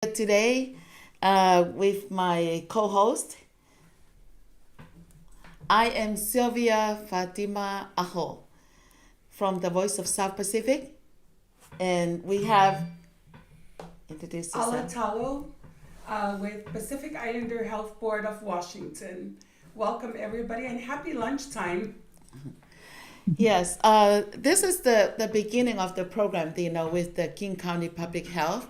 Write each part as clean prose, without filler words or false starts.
today with my co-host. I am Sylvia Fatima Aho from the Voice of South Pacific, and we have introduced Ala yourself. Talo with Pacific Islander Health Board of Washington. Welcome, everybody, and happy lunchtime. Yes, this is the beginning of the program, with the King County Public Health.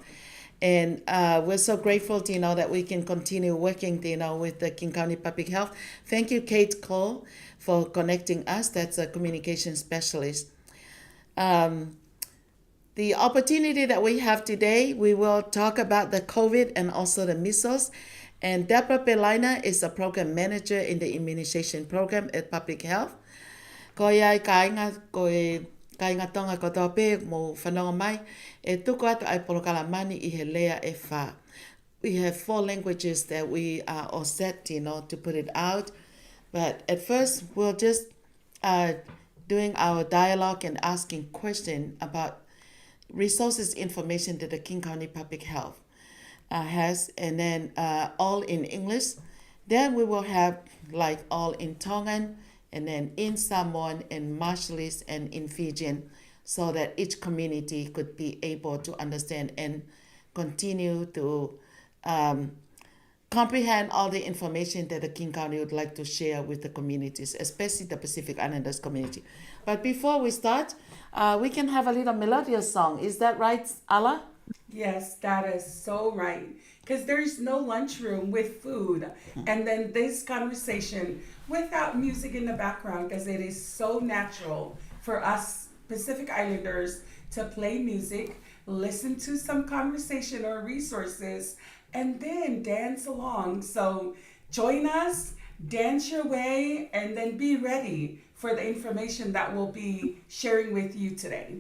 And we're so grateful, that we can continue working, with the King County Public Health. Thank you, Kate Cole, for connecting us. That's a communication specialist. Um, the opportunity that we have today, we will talk about the COVID and also the measles. And Deborah Belina is a program manager in the immunization program at Public Health. Ko ia kai ngā tonga ko tō pē mō whanonga mai, e tuku atu ai polokalamani I he lea e whā. We have 4 languages that we are all set, to put it out. But at first, we'll just doing our dialogue and asking questions about resources information that the King County Public Health has, and then all in English. Then we will have like all in Tongan, and then in Samoan and Marshallese and in Fijian, so that each community could be able to understand and continue to comprehend all the information that the King County would like to share with the communities, especially the Pacific Islanders community. But before we start, we can have a little melodious song. Is that right, Ala? Yes, that is so right. Because there's no lunchroom with food. And then this conversation without music in the background, because it is so natural for us Pacific Islanders to play music, listen to some conversation or resources, and then dance along. So join us, dance your way, and then be ready for the information that we'll be sharing with you today.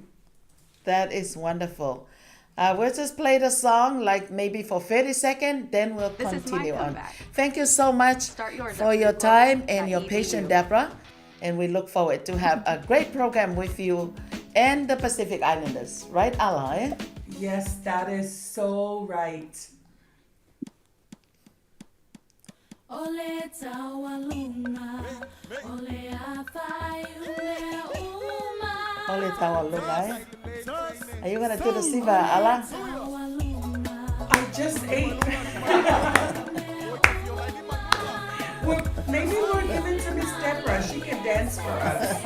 That is wonderful. We'll just play the song like maybe for 30 seconds, then we'll This is my continue on. comeback. Thank you so much Start yours for at your time and your newport.edu. patience, Deborah. And we look forward to have a great program with you and the Pacific Islanders. Right, Ala? Eh? Yes, that is so right. Ole tawalunga, ole afai, ole uma. Ole Tawalunga, eh? Are you going to do the Siva, Ala? Tawalunga, I just ate. Well, maybe we'll give it to Miss Deborah. She can dance for us.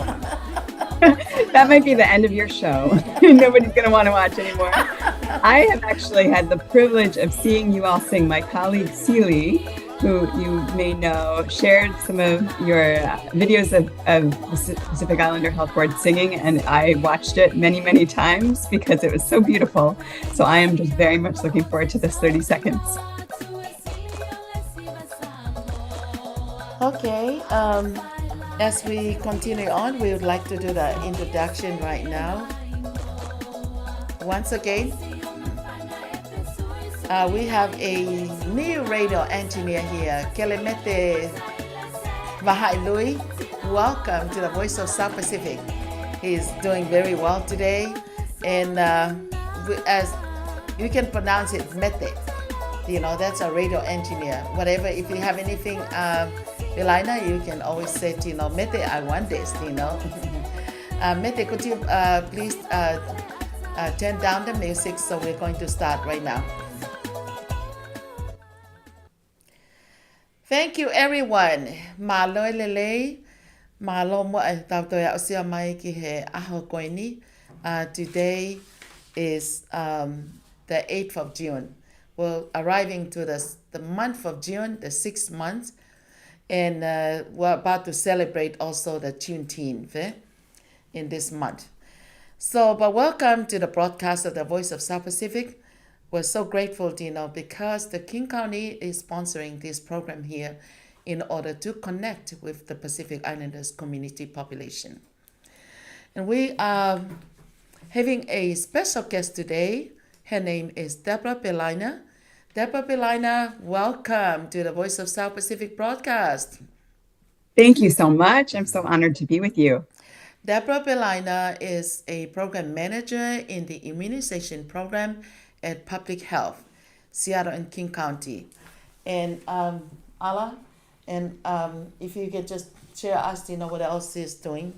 That might be the end of your show. Nobody's going to want to watch anymore. I have actually had the privilege of seeing you all sing. My colleague Celie, who you may know, shared some of your videos of the Pacific Islander Health Board singing, and I watched it many, many times because it was so beautiful. So I am just very much looking forward to this 30 seconds. Okay. As we continue on, we would like to do the introduction right now. Once again, we have a new radio engineer here, Kelemete Vahailui. Welcome to the Voice of South Pacific. He's doing very well today, and as you can pronounce it, Mete. That's a radio engineer. Whatever, if you have anything, Elina, you can always say, Mete, I want this, Mete, could you please turn down the music? So we're going to start right now. Thank you, everyone. Malo lele, malo mo tau toya osia mai ki he aho koini. Today is the 8th of June. We're arriving to the month of June, the 6th month, and we're about to celebrate also the Juneteenth in this month. So, but welcome to the broadcast of the Voice of South Pacific. We're so grateful, because the King County is sponsoring this program here in order to connect with the Pacific Islanders community population. And we are having a special guest today. Her name is Deborah Belina. Deborah Belina, welcome to the Voice of South Pacific broadcast. Thank you so much. I'm so honored to be with you. Deborah Belina is a program manager in the immunization program at Public Health. Seattle and King County. And Ala, and if you could just share us, what else is doing.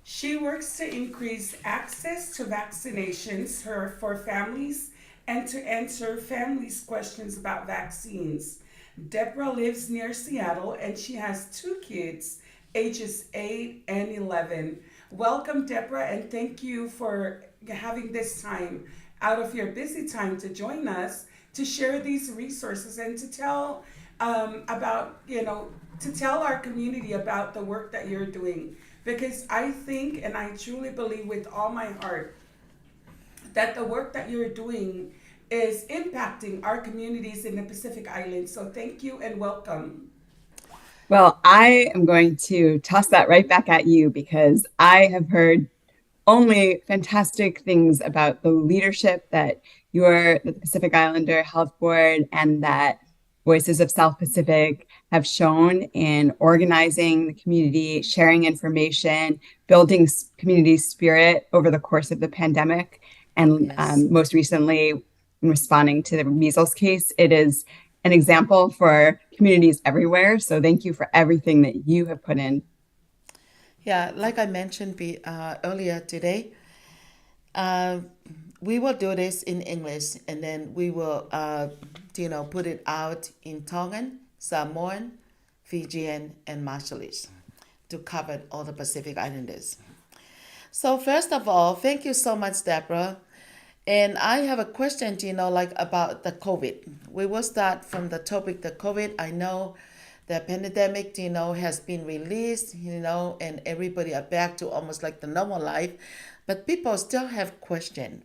She works to increase access to vaccinations for families and to answer families' questions about vaccines. Deborah lives near Seattle and she has two kids, ages 8 and 11. Welcome, Deborah, and thank you for having this time out of your busy time to join us to share these resources and to tell to tell our community about the work that you're doing. Because I think and I truly believe with all my heart that the work that you're doing is impacting our communities in the Pacific Islands. So thank you and welcome. Well, I am going to toss that right back at you because I have heard only fantastic things about the leadership that the Pacific Islander Health Board and that Voices of South Pacific have shown in organizing the community, sharing information, building community spirit over the course of the pandemic. And Yes. Most recently, in responding to the measles case, it is an example for communities everywhere. So thank you for everything that you have put in. Yeah, like I mentioned earlier today, we will do this in English, and then we will, put it out in Tongan, Samoan, Fijian, and Marshallese to cover all the Pacific Islanders. So first of all, thank you so much, Deborah. And I have a question, about the COVID. We will start from the topic, the COVID. I know the pandemic, has been released, and everybody are back to almost like the normal life. But people still have questions.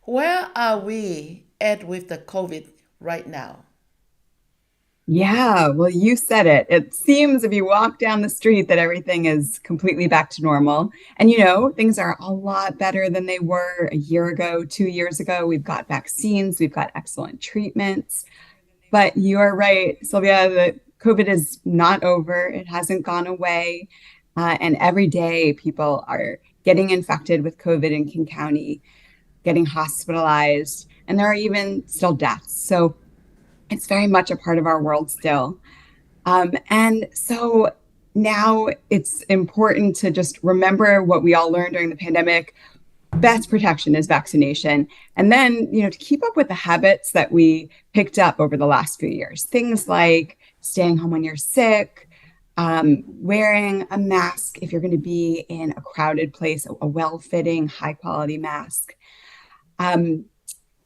Where are we at with the COVID right now? Yeah, well, you said it. It seems if you walk down the street that everything is completely back to normal. And, things are a lot better than they were a year ago, 2 years ago. We've got vaccines, we've got excellent treatments. But you're right, Sylvia, that COVID is not over. It hasn't gone away. And every day people are getting infected with COVID in King County, getting hospitalized, and there are even still deaths. So it's very much a part of our world still. And so now it's important to just remember what we all learned during the pandemic. Best protection is vaccination. And then, to keep up with the habits that we picked up over the last few years, things like staying home when you're sick, wearing a mask if you're going to be in a crowded place, a well-fitting, high-quality mask,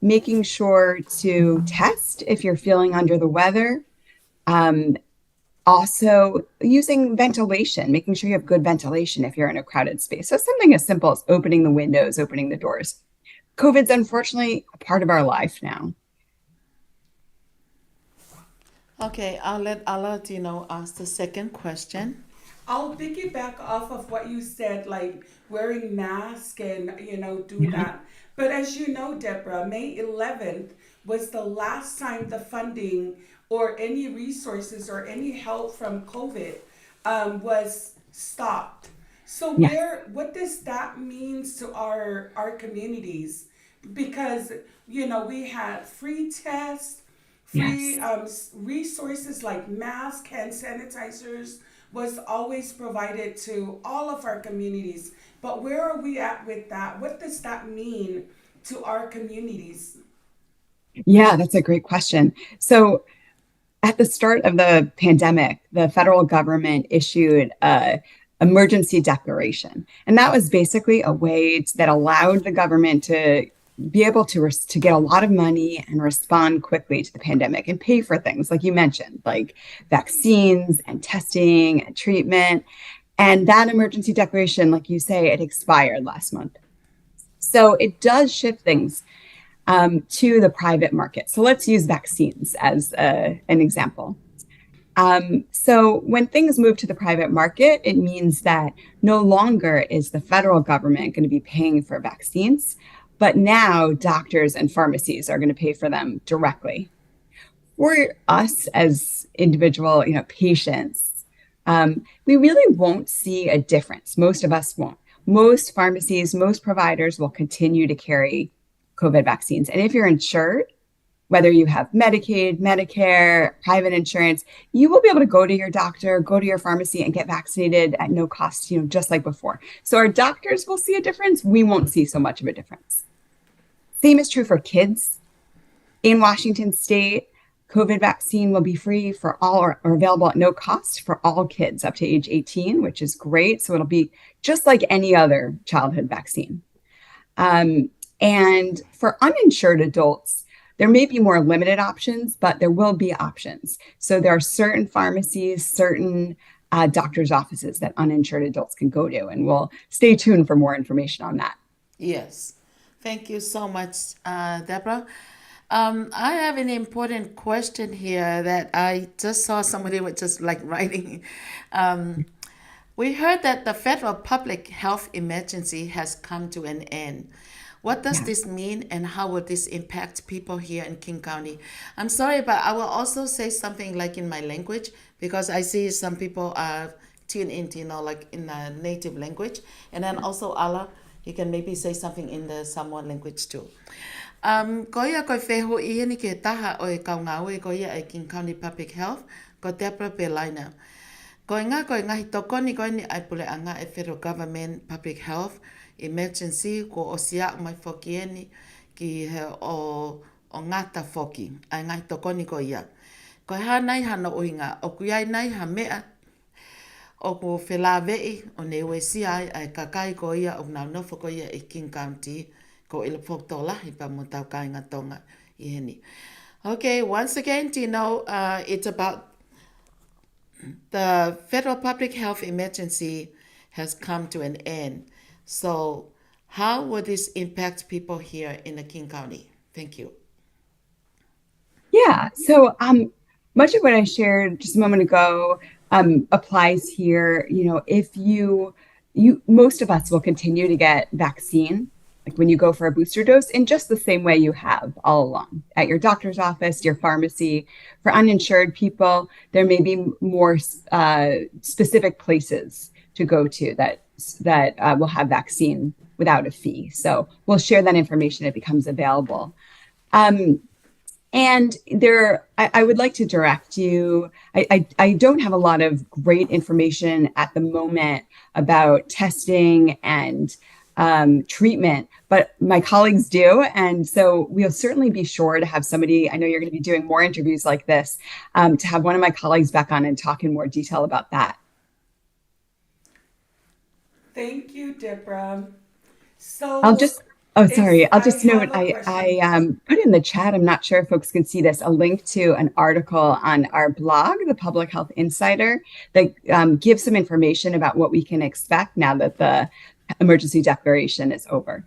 making sure to test if you're feeling under the weather. Also using ventilation, making sure you have good ventilation if you're in a crowded space. So something as simple as opening the windows, opening the doors. COVID's unfortunately a part of our life now. Okay, I'll let ask the second question. I'll piggyback off of what you said, like wearing masks and, do that. But as you know, Deborah, May 11th was the last time the funding or any resources or any help from COVID was stopped. So what does that mean to our communities? Because, we had free tests, free resources like masks, hand sanitizers was always provided to all of our communities. But where are we at with that? What does that mean to our communities? Yeah, that's a great question. So at the start of the pandemic, the federal government issued an emergency declaration. And that was basically a way that allowed the government to be able to get a lot of money and respond quickly to the pandemic and pay for things like you mentioned, like vaccines and testing and treatment. And that emergency declaration, like you say, it expired last month. So it does shift things to the private market. So let's use vaccines as an example. So when things move to the private market, it means that no longer is the federal government going to be paying for vaccines, but now doctors and pharmacies are going to pay for them directly. For us as individual, patients, we really won't see a difference. Most of us won't. Most pharmacies, most providers will continue to carry COVID vaccines. And if you're insured, whether you have Medicaid, Medicare, private insurance, you will be able to go to your doctor, go to your pharmacy and get vaccinated at no cost, just like before. So our doctors will see a difference. We won't see so much of a difference. Same is true for kids. In Washington State, COVID vaccine will be free for all or available at no cost for all kids up to age 18, which is great. So it'll be just like any other childhood vaccine. And for uninsured adults, there may be more limited options, but there will be options. So there are certain pharmacies, certain doctor's offices that uninsured adults can go to, and we'll stay tuned for more information on that. Yes. Thank you so much, Deborah. I have an important question here that I just saw somebody was just like writing. We heard that the federal public health emergency has come to an end. What does this mean, and how will this impact people here in King County? I'm sorry, but I will also say something like in my language, because I see some people are tuned into, like in the native language. And then also, Allah, you can maybe say something in the Samoan language too. Ko ia koe wheho I ni ke taha o e kaungawe ko ia e King County Public Health, ko Deborah Belaina. Ko ngā ngahi tokoni koe ni ai pule anga e federal government public health emergency ko o sia mai foki eni ki he o ngata foki ai ngahi tokoni ko ia. Ko ha nai hana uhinga o kuiai nai ha mea o ko whelawei o ne wesi ai kakai ko ia o ngā nofo ko ia e King County ko ila poktola pa mo tau kai ngā tonga I heni. Okay, once again, it's about the federal public health emergency has come to an end. So how will this impact people here in the King County? Thank you. Yeah, so much of what I shared just a moment ago applies here. If you most of us will continue to get vaccine, like when you go for a booster dose, in just the same way you have all along at your doctor's office, your pharmacy. For uninsured people, there may be more specific places to go to that will have vaccine without a fee. So we'll share that information if it becomes available. And I would like to direct you. I don't have a lot of great information at the moment about testing and treatment, but my colleagues do. And so we'll certainly be sure to have somebody, I know you're going to be doing more interviews like this, to have one of my colleagues back on and talk in more detail about that. Thank you, Deborah. So I'll just note, I put in the chat, I'm not sure if folks can see this, a link to an article on our blog, the Public Health Insider, that gives some information about what we can expect now that the emergency declaration is over.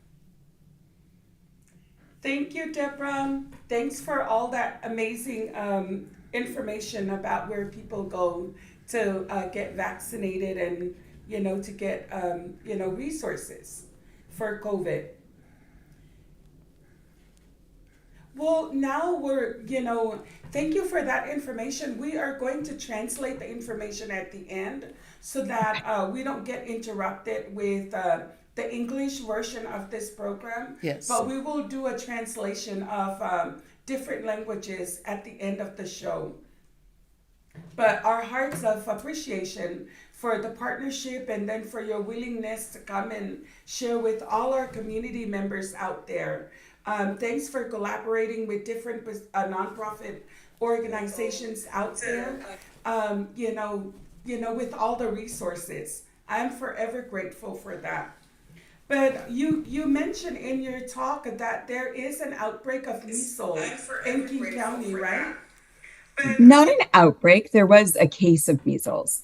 Thank you, Deborah. Thanks for all that amazing information about where people go to get vaccinated and, to get, resources for COVID. Well, now thank you for that information. We are going to translate the information at the end so that we don't get interrupted with the English version of this program. Yes. But we will do a translation of different languages at the end of the show. But our hearts of appreciation for the partnership and then for your willingness to come and share with all our community members out there. Thanks for collaborating with different nonprofit organizations out there, with all the resources. I'm forever grateful for that. But you mentioned in your talk that there is an outbreak of measles in King County, right? Not an outbreak. There was a case of measles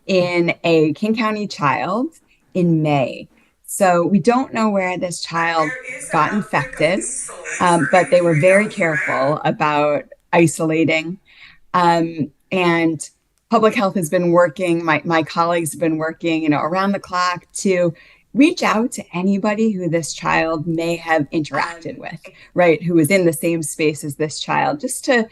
in a King County child in May. So we don't know where this child got infected, but they were very careful about isolating. And public health has been working, my colleagues have been working, around the clock to reach out to anybody who this child may have interacted with, right? Who was in the same space as this child, just to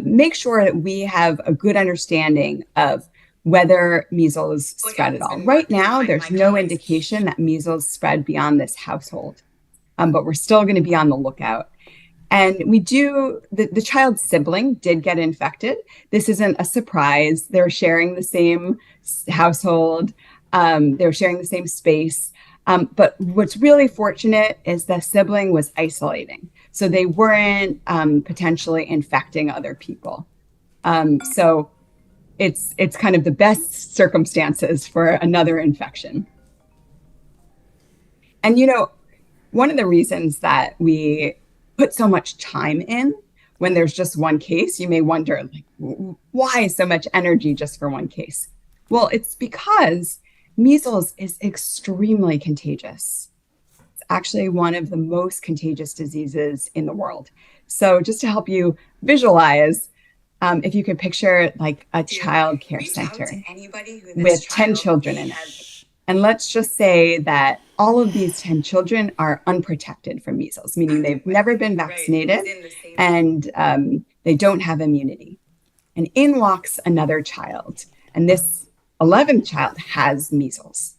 make sure that we have a good understanding of whether measles spread at all. Right now, there's no indication that measles spread beyond this household, but we're still going to be on the lookout. And the child's sibling did get infected. This isn't a surprise. They're sharing the same household, they're sharing the same space. But what's really fortunate is the sibling was isolating. So they weren't potentially infecting other people. So it's kind of the best circumstances for another infection. And, one of the reasons that we put so much time in when there's just one case, you may wonder, like, why so much energy just for one case? Well, it's because measles is extremely contagious. It's actually one of the most contagious diseases in the world. So just to help you visualize, if you could picture like a child care center with 10 children in it. And let's just say that all of these 10 children are unprotected from measles, meaning they've never been vaccinated and they don't have immunity. And in walks another child. And this 11th child has measles.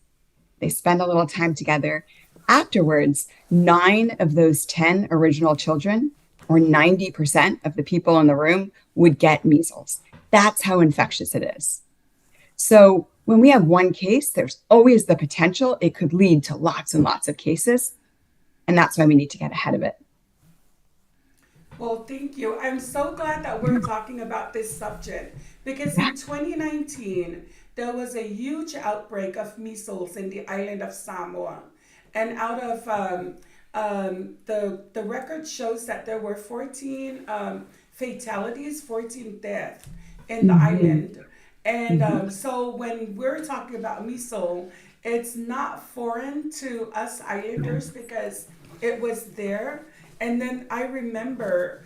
They spend a little time together. Afterwards, 9 of those 10 original children, or 90% of the people in the room, would get measles. That's how infectious it is. So when we have one case, there's always the potential it could lead to lots and lots of cases. And that's why we need to get ahead of it. Well, thank you. I'm so glad that we're talking about this subject because in 2019, there was a huge outbreak of measles in the island of Samoa. And out of the record shows that there were 14 fatalities, 14 deaths in the island. And so when we're talking about measles, it's not foreign to us islanders because it was there. And then I remember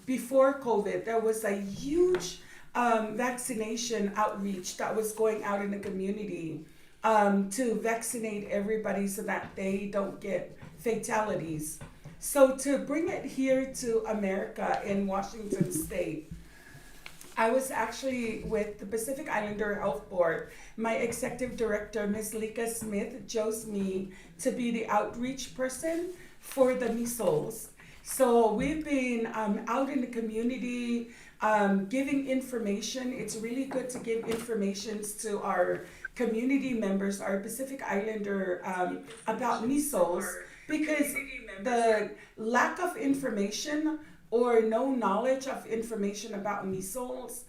before COVID, there was a huge vaccination outreach that was going out in the community to vaccinate everybody so that they don't get fatalities. So to bring it here to America in Washington State, I was actually with the Pacific Islander Health Board. My executive director, Ms. Lika Smith, chose me to be the outreach person for the measles. So we've been out in the community giving information. It's really good to give information to our community members, our Pacific Islander, about measles, because the lack of information or no knowledge of information about measles,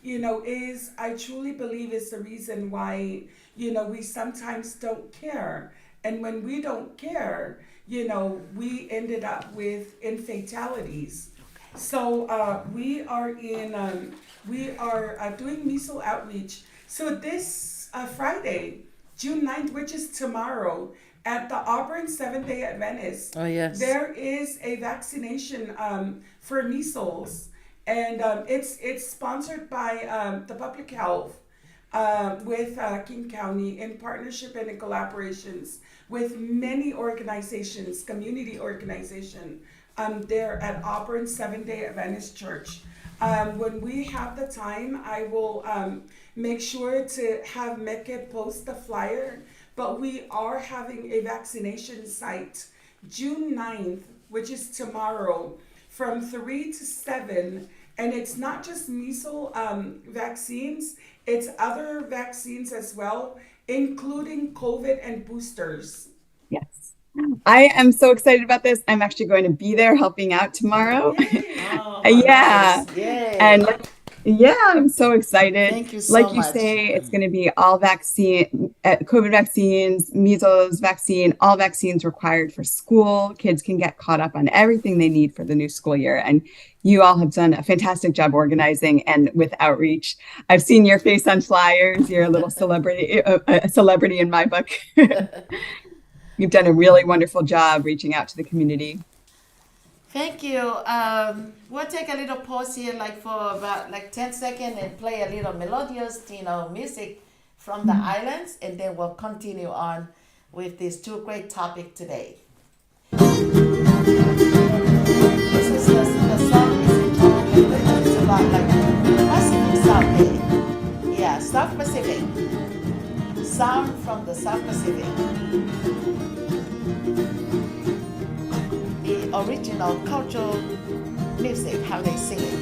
is, I truly believe, is the reason why, we sometimes don't care. And when we don't care, we ended up with fatalities. So we are doing measles outreach. So this Friday, June 9th, which is tomorrow, at the Auburn Seventh-day Adventist, there is a vaccination for measles, and it's sponsored by the Public Health with King County in partnership and in collaborations with many organizations, community organizations, there at Auburn Seventh-day Adventist Church. When we have the time, I will make sure to have Meke post the flyer. But we are having a vaccination site June 9th, which is tomorrow, from 3 to 7. And it's not just measles vaccines, it's other vaccines as well, including COVID and boosters. Yes. I am so excited about this. I'm actually going to be there helping out tomorrow. Oh, yeah. nice. Yay. And yeah, I'm so excited. Thank you so like you much. say, it's going to be all vaccine, COVID vaccines, measles vaccine, all vaccines required for school. Kids can get caught up on everything they need for the new school year. And you all have done a fantastic job organizing and with outreach. I've seen your face on flyers. You're a little celebrity, a celebrity in my book. You've done a really wonderful job reaching out to the community. Thank you. We'll take a little pause here, for about 10 seconds, and play a little melodious, music from the islands, and then we'll continue on with these two great topics today. This is the song is entitled, it's about Pacific South. Yeah, South Pacific. Sound from the South Pacific. The original cultural music, how they sing it.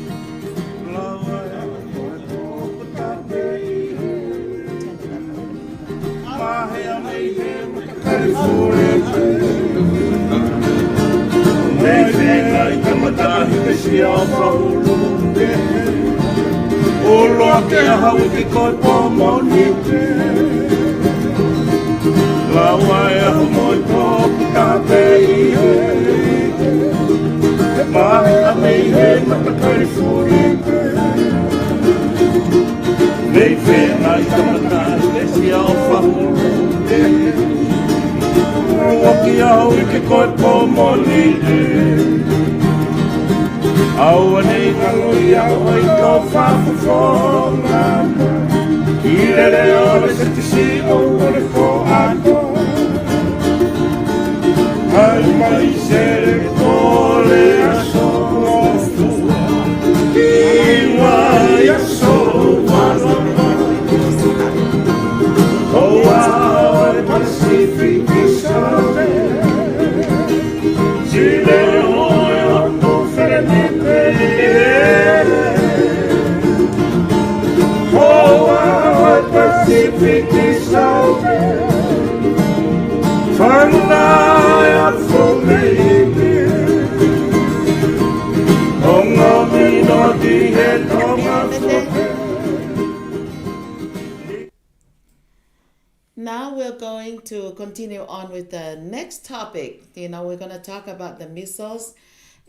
Now we're going to continue on with the next topic. We're going to talk about the measles.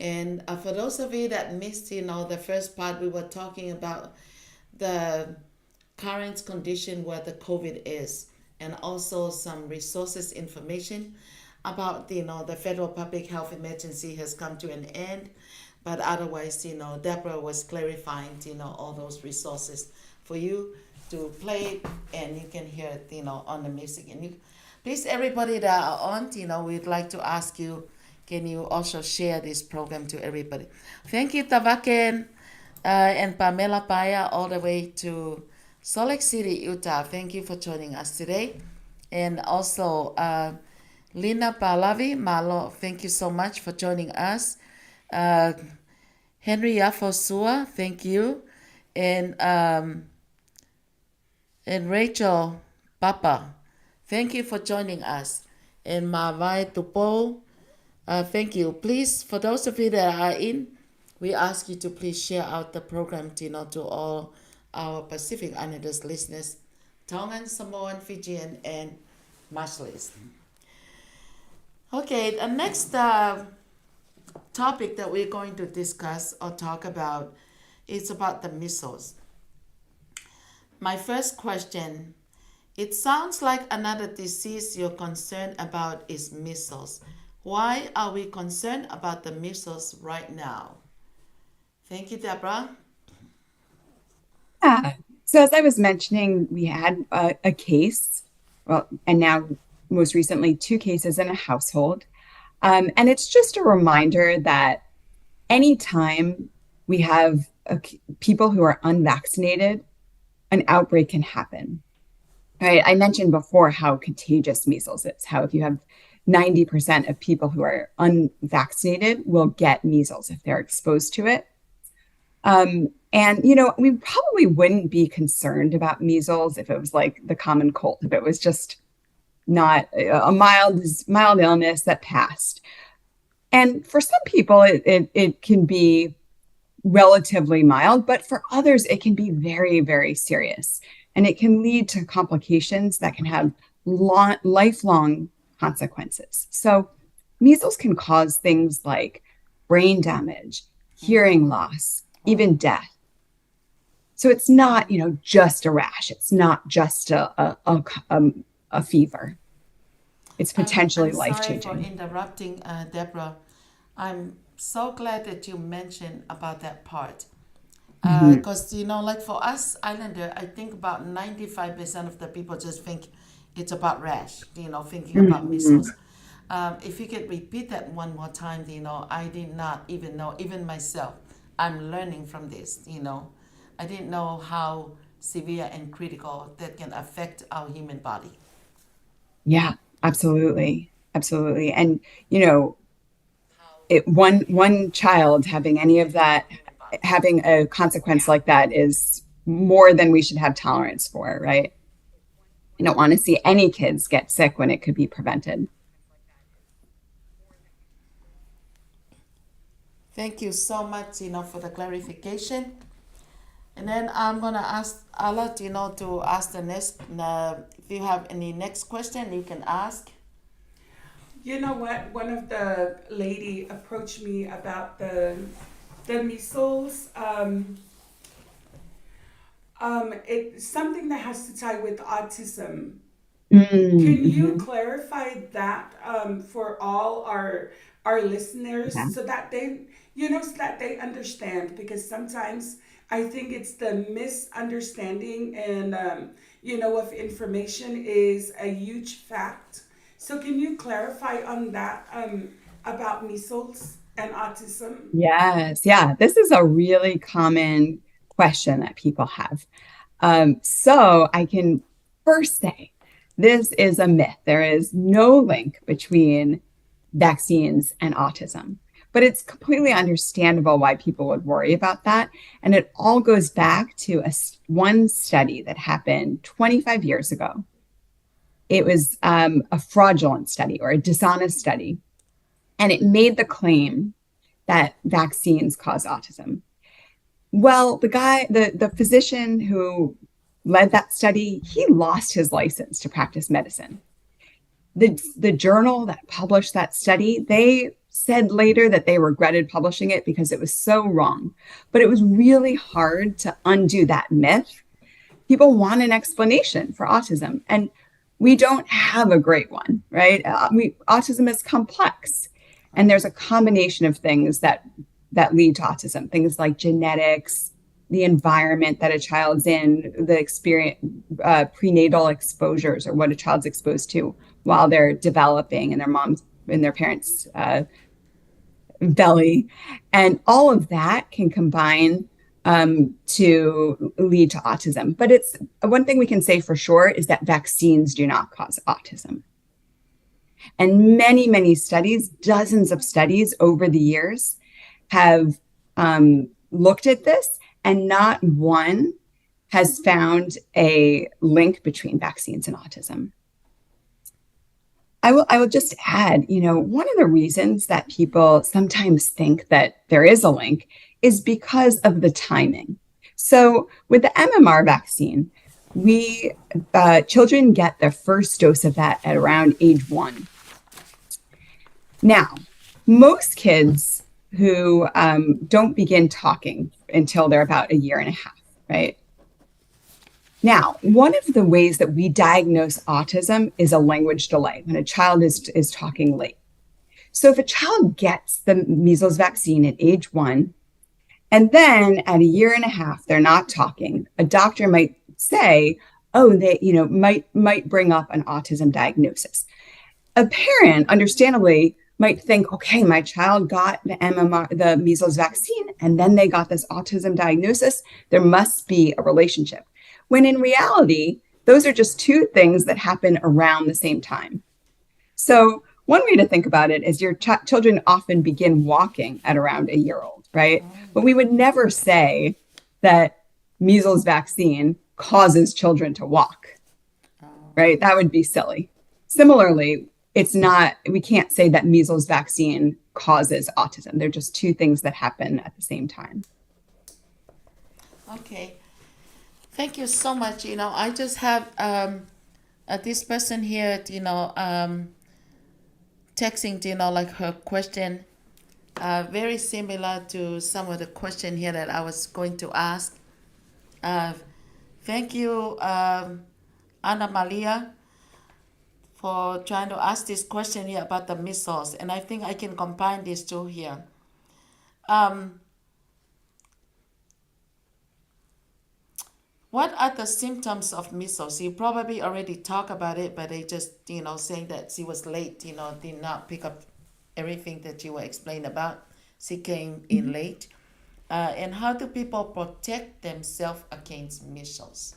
And for those of you that missed, the first part, we were talking about the current condition where the COVID is, and also some resources information about, the federal public health emergency has come to an end. But otherwise, Deborah was clarifying, all those resources for you to play, and you can hear it, on the music. And please, everybody that are on, we'd like to ask you, can you also share this program to everybody? Thank you, Tavaken and Pamela Paya, all the way to Salt Lake City, Utah. Thank you for joining us today. And also, Lina Palavi, Malo, thank you so much for joining us. Henry Yafosua, thank you. And Rachel Papa, thank you for joining us. And Mawai Tupo, thank you. Please, for those of you that are in, we ask you to please share out the program to all our Pacific Islanders listeners, Tongan, Samoan, Fijian, and Marshallese. Okay, the next topic that we're going to discuss or talk about is about the measles. My first question, it sounds like another disease you're concerned about is measles. Why are we concerned about the measles right now? Thank you, Deborah. Yeah. So as I was mentioning, we had a case, and now most recently 2 cases in a household. And it's just a reminder that anytime we have people who are unvaccinated, an outbreak can happen. Right? I mentioned before how contagious measles is, how if you have 90% of people who are unvaccinated will get measles if they're exposed to it. And, we probably wouldn't be concerned about measles if it was like the common cold, if it was just not a mild illness that passed. And for some people, it can be relatively mild, but for others, it can be very, very serious. And it can lead to complications that can have lifelong consequences. So measles can cause things like brain damage, hearing loss, even death. So it's not, just a rash. It's not just a fever. It's potentially life-changing. Sorry for interrupting, Deborah. I'm so glad that you mentioned about that part. Because, like for us Islander, I think about 95% of the people just think it's about rash, thinking about measles. If you could repeat that one more time, I did not even know, even myself, I'm learning from this, I didn't know how severe and critical that can affect our human body. Yeah, absolutely. Absolutely. And, one child having any of that, having a consequence like that is more than we should have tolerance for, right? I don't want to see any kids get sick when it could be prevented. Thank you so much, for the clarification. And then I'm gonna ask Ala, to ask the next. If you have any next question, you can ask. You know what? One of the lady approached me about the measles. It's something that has to tie with autism. Can you Mm-hmm. clarify that for all our listeners Yeah. so that they so that they understand? Because sometimes I think it's the misunderstanding and of information is a huge fact. So can you clarify on that about measles and autism? Yes, yeah. This is a really common question that people have. So I can first say this is a myth. There is no link between vaccines and autism, but it's completely understandable why people would worry about that. And it all goes back to one study that happened 25 years ago. It was a fraudulent study or a dishonest study, and it made the claim that vaccines cause autism. Well, the physician who led that study, he lost his license to practice medicine. The journal that published that study, they said later that they regretted publishing it because it was so wrong. But it was really hard to undo that myth. People want an explanation for autism, and we don't have a great one, right? Autism is complex, and there's a combination of things that lead to autism, things like genetics, the environment that a child's in, the experience, prenatal exposures, or what a child's exposed to while they're developing in their parents' belly. And all of that can combine to lead to autism. But it's one thing we can say for sure is that vaccines do not cause autism. And many, many studies, dozens of studies over the years, have looked at this, and not one has found a link between vaccines and autism. I will just add, one of the reasons that people sometimes think that there is a link is because of the timing. So with the MMR vaccine, children get their first dose of that at around age 1. Now, most kids who don't begin talking until they're about a year and a half, right? Now, one of the ways that we diagnose autism is a language delay, when a child is talking late. So if a child gets the measles vaccine at age 1, and then at a year and a half, they're not talking, a doctor might say, oh, they might bring up an autism diagnosis. A parent, understandably, might think, okay, my child got the measles vaccine, and then they got this autism diagnosis. There must be a relationship. When in reality, those are just two things that happen around the same time. So one way to think about it is your children often begin walking at around a year old, right? But we would never say that measles vaccine causes children to walk, right? That would be silly. Similarly, we can't say that measles vaccine causes autism. They're just two things that happen at the same time. Okay. Thank you so much. I just have this person here, texting, like her question, very similar to some of the question here that I was going to ask. Thank you, Anna Maria, for trying to ask this question here about the measles, and I think I can combine these two here. What are the symptoms of measles? You probably already talked about it, but they just, saying that she was late, did not pick up everything that you were explaining about. She came in late. And how do people protect themselves against measles?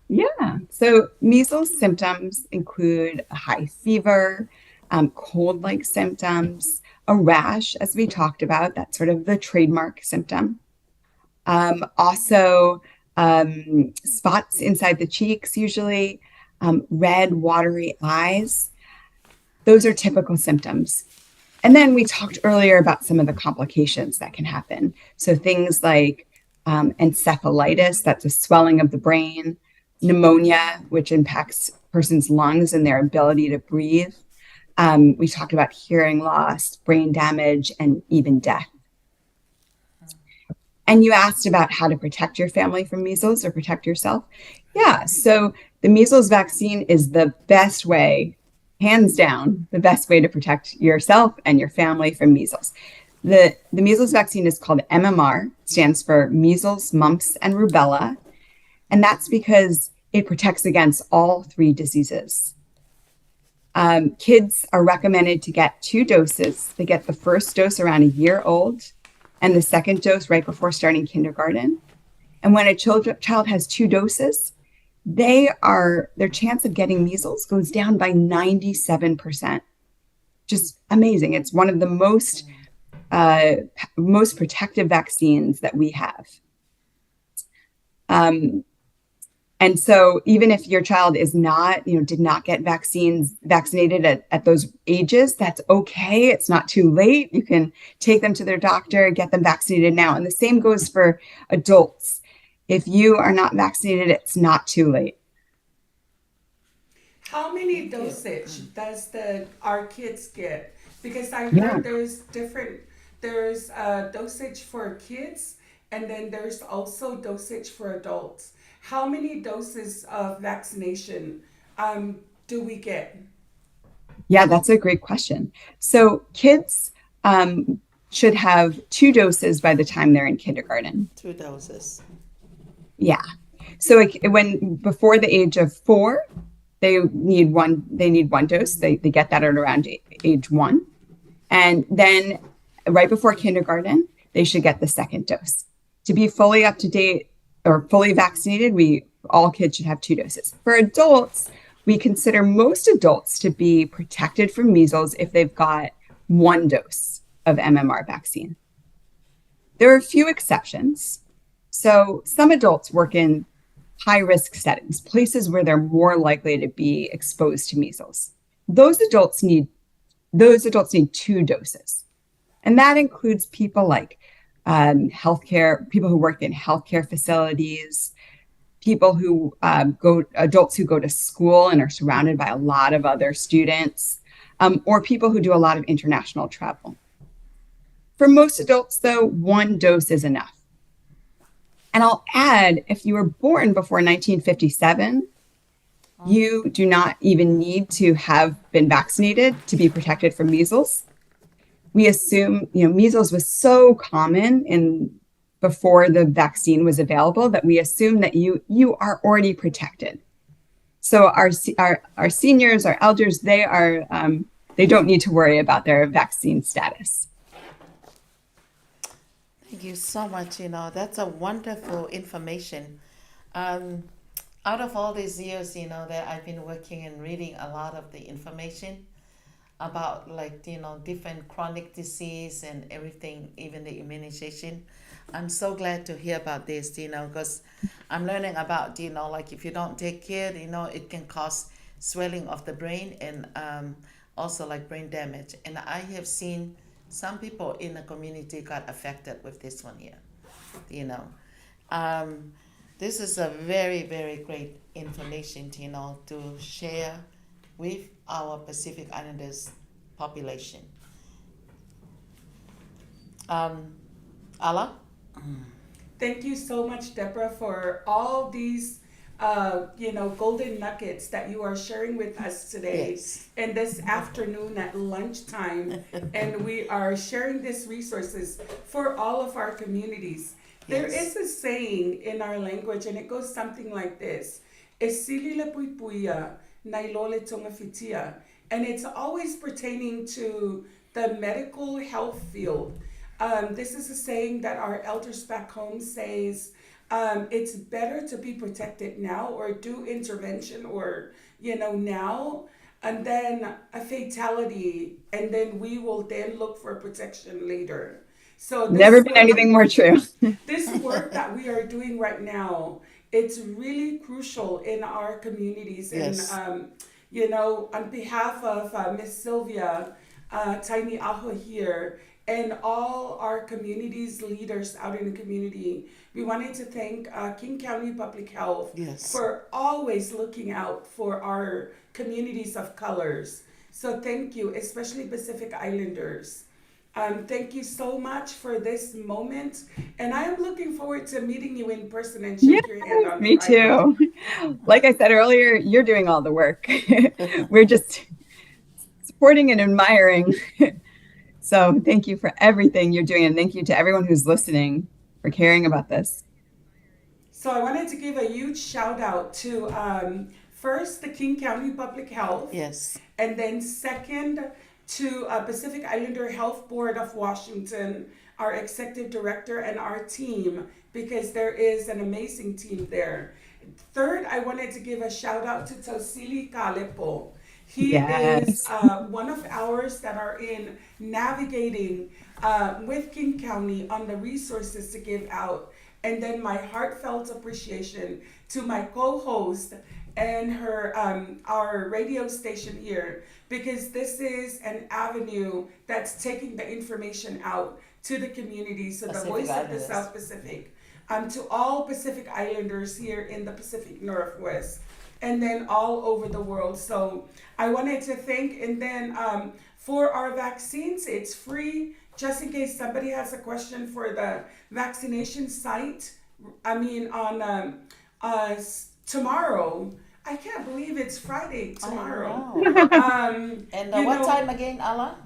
Yeah. So measles symptoms include a high fever, cold-like symptoms, a rash, as we talked about. That's sort of the trademark symptom. Also, spots inside the cheeks, usually, red, watery eyes. Those are typical symptoms. And then we talked earlier about some of the complications that can happen. So things like encephalitis, that's a swelling of the brain, pneumonia, which impacts a person's lungs and their ability to breathe. We talked about hearing loss, brain damage, and even death. And you asked about how to protect your family from measles or protect yourself. Yeah, so the measles vaccine is the best way, hands down, the best way to protect yourself and your family from measles. The measles vaccine is called MMR, stands for measles, mumps, and rubella. And that's because it protects against all three diseases. Kids are recommended to get 2 doses. They get the first dose around a year old and the second dose right before starting kindergarten. And when a child has 2 doses, their chance of getting measles goes down by 97%. Just amazing. It's one of the most protective vaccines that we have. And so even if your child is not, did not get vaccinated at those ages, that's okay. It's not too late. You can take them to their doctor, get them vaccinated now. And the same goes for adults. If you are not vaccinated, it's not too late. How many dosage does our kids get? Because I heard there's dosage for kids, and then there's also dosage for adults. How many doses of vaccination do we get? Yeah, that's a great question. So kids should have 2 doses by the time they're in kindergarten. 2 doses. Yeah. So when before the age of 4, they need one dose. They get that at around age 1. And then right before kindergarten, they should get the second dose. To be fully up to date or fully vaccinated, all kids should have 2 doses. For adults, we consider most adults to be protected from measles if they've got 1 dose of MMR vaccine. There are a few exceptions. So some adults work in high-risk settings, places where they're more likely to be exposed to measles. Those adults need 2 doses. And that includes people like people who work in healthcare facilities, adults who go to school and are surrounded by a lot of other students, or people who do a lot of international travel. For most adults, though, 1 dose is enough. And I'll add, if you were born before 1957, you do not even need to have been vaccinated to be protected from measles. We assume, measles was so common before the vaccine was available that we assume that you are already protected. So our seniors, our elders, they don't need to worry about their vaccine status. Thank you so much. That's a wonderful information. Out of all these years, that I've been working and reading a lot of the information about different chronic disease and everything, even the immunization. I'm so glad to hear about this, because I'm learning about, if you don't take care, it can cause swelling of the brain and also like brain damage. And I have seen some people in the community got affected with this one here, This is a very, very great information, to share with our Pacific Islanders population. Ala? Thank you so much, Deborah, for all these golden nuggets that you are sharing with us today. Yes. And this afternoon at lunchtime. And we are sharing these resources for all of our communities. There is a saying in our language, and it goes something like this. Esilile puipuia, nailole tongafitia. And it's always pertaining to the medical health field. This is a saying that our elders back home says, it's better to be protected now or do intervention or, now and then a fatality, and then we will then look for protection later. So Never this been work, anything more true. this work that we are doing right now, it's really crucial in our communities. Yes. And you know, on behalf of Miss Sylvia, Tiny Aho here, and all our communities leaders out in the community, we wanted to thank King County Public Health Yes. for always looking out for our communities of colors. So thank you, especially Pacific Islanders. Thank you so much for this moment, and I am looking forward to meeting you in person and Yes, shake your hand on me Friday. too. Like I said earlier, you're doing all the work. We're just supporting and admiring. So thank you for everything you're doing. And thank you to everyone who's listening for caring about this. So I wanted to give a huge shout out to first the King County Public Health, Yes. and then second to Pacific Islander Health Board of Washington, our executive director, and our team, because there is an amazing team there. Third, I wanted to give a shout out to Tosili Kalepo. He Yes. is one of ours that are in navigating with King County on the resources to give out. And then my heartfelt appreciation to my co-host and her our radio station here, because this is an avenue that's taking the information out to the community. So the Pacific voice of the Islanders. South Pacific, to all Pacific Islanders here in the Pacific Northwest, and then all over the world. So I wanted to thank, and then for our vaccines, it's free. Just in case somebody has a question for the vaccination site, I mean on tomorrow. I can't believe it's Friday tomorrow. I know. And And what time again, Ala?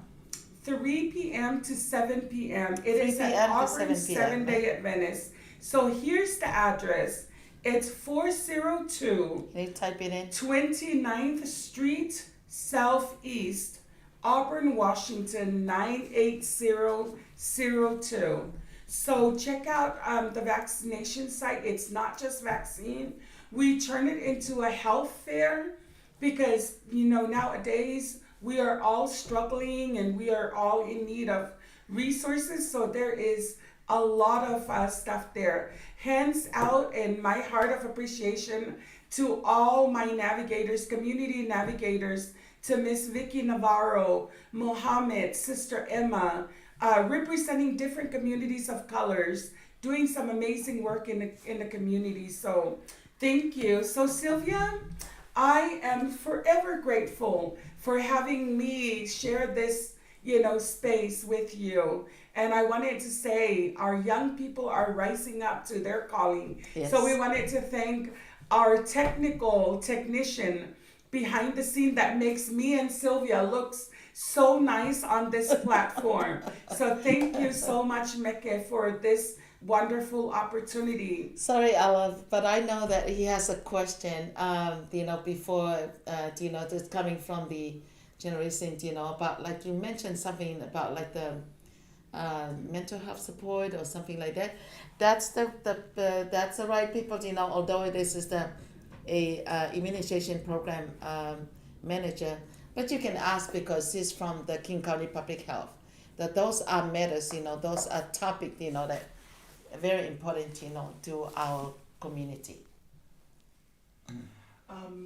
3 p.m. to 7 p.m. It 3 is an p.m. to Auburn 7 p.m. Seven-Day Adventist. So here's the address. It's 402 Can you type it in? 29th Street Southeast, Auburn, Washington 98002. So check out the vaccination site. It's not just vaccine. We turn it into a health fair because, you know, nowadays we are all struggling and we are all in need of resources. So there is a lot of stuff there. Hands out and my heart of appreciation to all my navigators, community navigators, to Miss Vicky Navarro, Mohammed, Sister Emma, representing different communities of colors, doing some amazing work in the community. So thank you. So Sylvia, I am forever grateful for having me share this, you know, space with you. And I wanted to say our young people are rising up to their calling. Yes. So we wanted to thank our technician behind the scene that makes me and Sylvia looks so nice on this platform. So thank you so much, Meke, for this wonderful opportunity. Sorry, Ala, but I know that he has a question. You know, before you know, this coming from the generation, you know, about like you mentioned something about like the mental health support or something like that. That's that's the right people, you know. Although this is the immunization program manager, but you can ask because he's from the King County Public Health. That those are matters, you know. Those are topics, you know, that are very important, you know, to our community.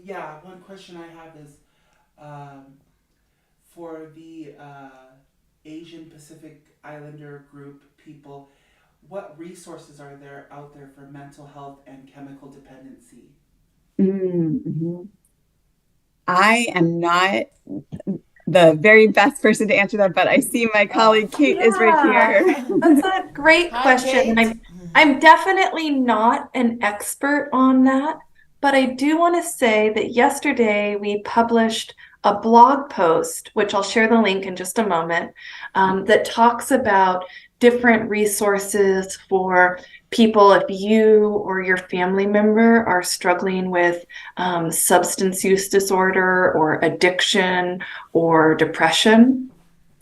Yeah, one question I have is for the Asian Pacific Islander group people, what resources are there out there for mental health and chemical dependency? Mm-hmm. I am not the very best person to answer that, but I see my colleague Kate is right here. That's a great Hi, question. Kate. I'm definitely not an expert on that, but I do want to say that yesterday we published a blog post, which I'll share the link in just a moment, that talks about different resources for people if you or your family member are struggling with substance use disorder or addiction or depression.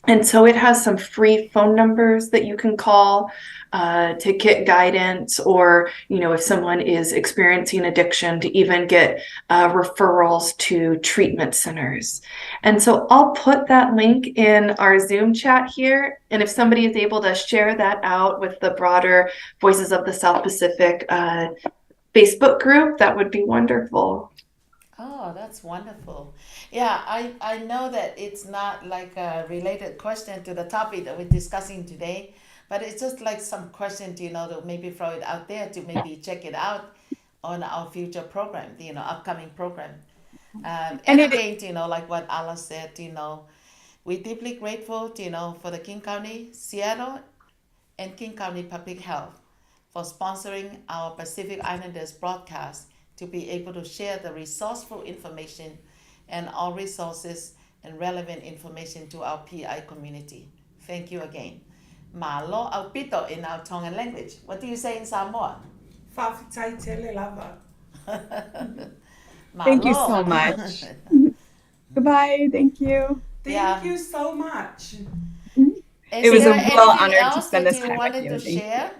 And so it has some free phone numbers that you can call to get guidance, or, if someone is experiencing addiction, to even get referrals to treatment centers. And so I'll put that link in our Zoom chat here. And if somebody is able to share that out with the broader Voices of the South Pacific Facebook group, that would be wonderful. Oh, that's wonderful. Yeah, I know that it's not like a related question to the topic that we're discussing today, but it's just like some question to, to maybe throw it out there to maybe check it out on our future program, upcoming program. And And again, like what Allah said, we're deeply grateful, for the King County, Seattle, and King County Public Health for sponsoring our Pacific Islanders broadcast to be able to share the resourceful information and all resources and relevant information to our PI community. Thank you again. Malo au pito in our Tongan language. What do you say in Samoa? Fafitai tele lava. Thank you Malo. so much. Goodbye. Thank you. Thank you so much. Is It was there a real anything honor to else spend that this you time with wanted you. to Thank you. share?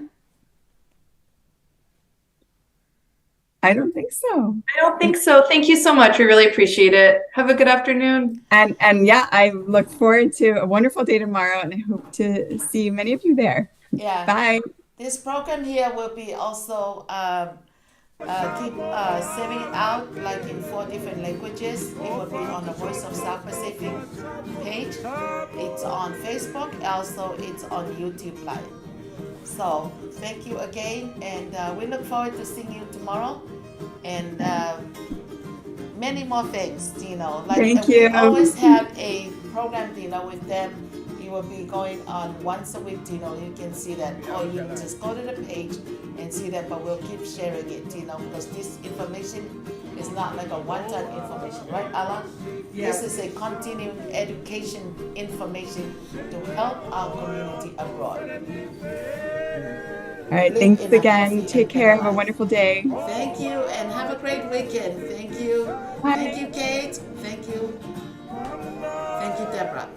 I don't think so. I don't think so. Thank you so much. We really appreciate it. Have a good afternoon. And yeah, I look forward to a wonderful day tomorrow, and I hope to see many of you there. Yeah. Bye. This program here will be also keep saving it out like in 4 different languages. It will be on the Voice of South Pacific page. It's on Facebook. Also, it's on YouTube Live. So thank you again, and we look forward to seeing you tomorrow, and many more things. Like Thank we you. always have a program. With them. You will be going on once a week. You can see that, or you just go to the page and see that. But we'll keep sharing it. Because this information is not like a one-time information, right, Alan? Yes. This is a continuing education information to help our community abroad. All right. Live Thanks in a again. healthy Take and care. better Have a life. wonderful day. Thank you, and have a great weekend. Thank you. Bye. Thank you, Kate. Thank you. Thank you, Deborah.